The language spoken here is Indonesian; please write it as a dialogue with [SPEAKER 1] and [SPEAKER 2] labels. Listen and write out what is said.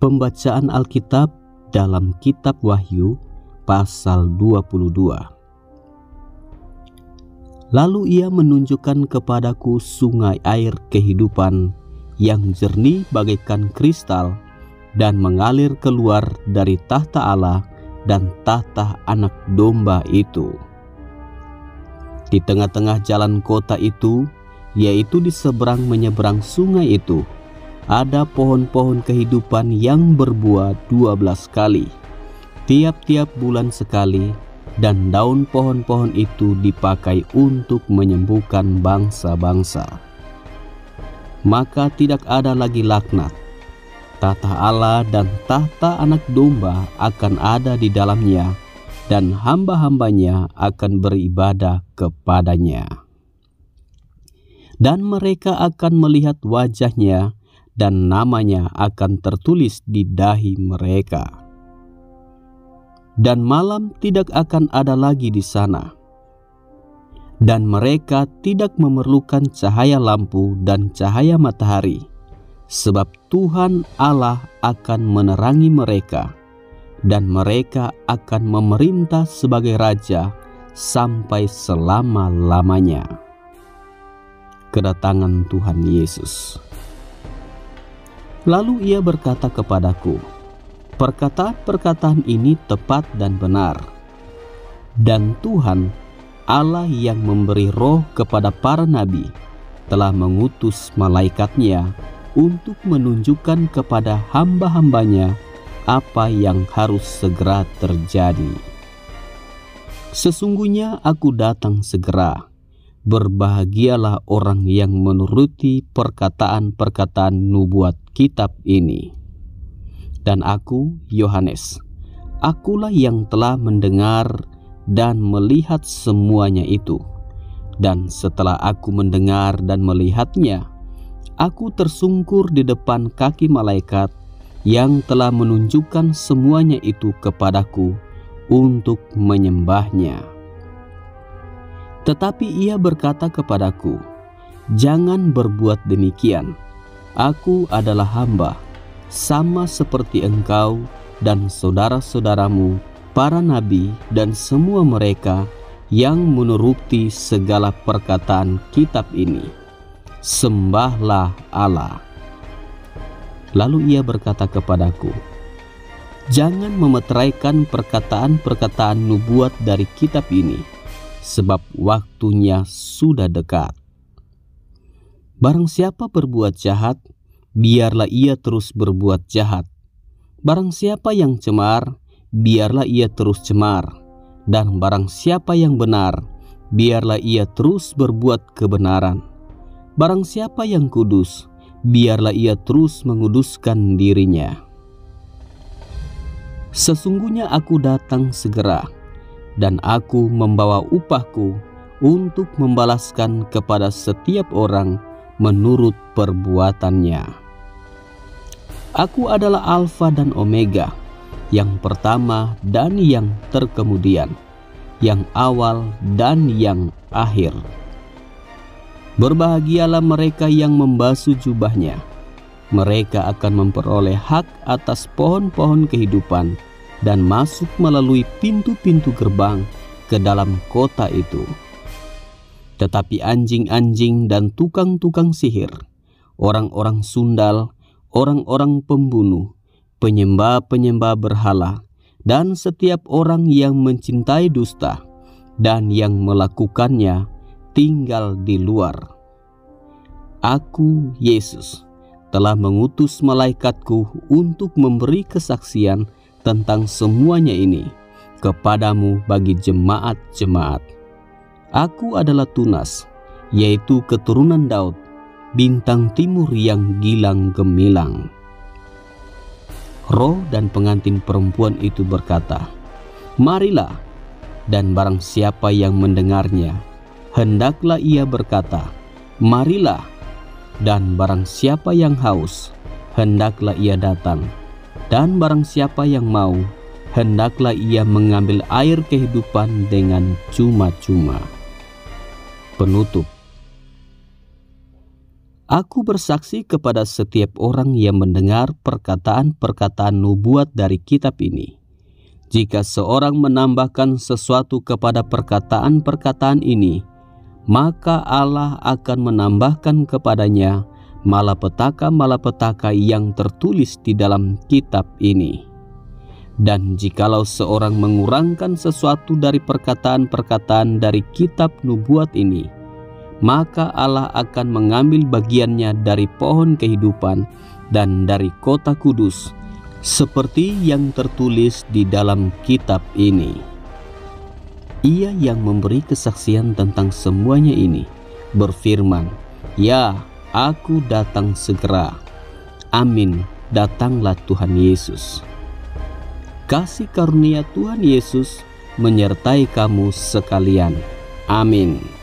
[SPEAKER 1] Pembacaan Alkitab dalam kitab Wahyu pasal 22. Lalu ia menunjukkan kepadaku sungai air kehidupan yang jernih bagaikan kristal dan mengalir keluar dari tahta Allah dan tahta Anak Domba itu. Di tengah-tengah jalan kota itu, yaitu di seberang menyeberang sungai itu, ada pohon-pohon kehidupan yang berbuah 12 kali, tiap-tiap bulan sekali, dan daun pohon-pohon itu dipakai untuk menyembuhkan bangsa-bangsa. Maka tidak ada lagi laknat. Tahta Allah dan tahta Anak Domba akan ada di dalamnya, dan hamba-hambanya akan beribadah kepadanya. Dan mereka akan melihat wajahnya, dan namanya akan tertulis di dahi mereka. Dan malam tidak akan ada lagi di sana. Dan mereka tidak memerlukan cahaya lampu dan cahaya matahari, sebab Tuhan Allah akan menerangi mereka, dan mereka akan memerintah sebagai raja sampai selama-lamanya. Kedatangan Tuhan Yesus. Lalu ia berkata kepadaku, perkataan-perkataan ini tepat dan benar. Dan Tuhan, Allah yang memberi roh kepada para nabi, telah mengutus malaikatnya untuk menunjukkan kepada hamba-hambanya apa yang harus segera terjadi. Sesungguhnya aku datang segera. Berbahagialah orang yang menuruti perkataan-perkataan nubuat kitab ini. Dan aku, Yohanes, akulah yang telah mendengar dan melihat semuanya itu. Dan setelah aku mendengar dan melihatnya, aku tersungkur di depan kaki malaikat yang telah menunjukkan semuanya itu kepadaku untuk menyembahnya. Tetapi ia berkata kepadaku, jangan berbuat demikian. Aku adalah hamba, sama seperti engkau dan saudara-saudaramu, para nabi dan semua mereka yang menuruti segala perkataan kitab ini. Sembahlah Allah. Lalu ia berkata kepadaku, jangan memeteraikan perkataan-perkataan nubuat dari kitab ini, sebab waktunya sudah dekat. Barang siapa berbuat jahat, biarlah ia terus berbuat jahat. Barang siapa yang cemar, biarlah ia terus cemar. Dan barang siapa yang benar, biarlah ia terus berbuat kebenaran. Barang siapa yang kudus, biarlah ia terus menguduskan dirinya. Sesungguhnya aku datang segera, dan aku membawa upahku untuk membalaskan kepada setiap orang menurut perbuatannya. Aku adalah Alfa dan Omega, yang pertama dan yang terkemudian, yang awal dan yang akhir. Berbahagialah mereka yang membasuh jubahnya. Mereka akan memperoleh hak atas pohon-pohon kehidupan dan masuk melalui pintu-pintu gerbang ke dalam kota itu. Tetapi anjing-anjing dan tukang-tukang sihir, orang-orang sundal, orang-orang pembunuh, penyembah-penyembah berhala, dan setiap orang yang mencintai dusta dan yang melakukannya tinggal di luar. Aku, Yesus, telah mengutus malaikatku untuk memberi kesaksian tentang semuanya ini kepadamu bagi jemaat-jemaat. Aku adalah Tunas, yaitu keturunan Daud, bintang timur yang gilang gemilang. Roh dan pengantin perempuan itu berkata, marilah. Dan barang siapa yang mendengarnya, hendaklah ia berkata, marilah. Dan barang siapa yang haus, hendaklah ia datang. Dan barang siapa yang mau, hendaklah ia mengambil air kehidupan dengan cuma-cuma. Penutup. Aku bersaksi kepada setiap orang yang mendengar perkataan-perkataan nubuat dari kitab ini. Jika seorang menambahkan sesuatu kepada perkataan-perkataan ini, maka Allah akan menambahkan kepadanya malapetaka-malapetaka yang tertulis di dalam kitab ini. Dan jikalau seorang mengurangkan sesuatu dari perkataan-perkataan dari kitab nubuat ini, maka Allah akan mengambil bagiannya dari pohon kehidupan dan dari kota kudus, seperti yang tertulis di dalam kitab ini. Ia yang memberi kesaksian tentang semuanya ini berfirman, "Ya, aku datang segera. Amin, datanglah Tuhan Yesus." Kasih karunia Tuhan Yesus menyertai kamu sekalian. Amin.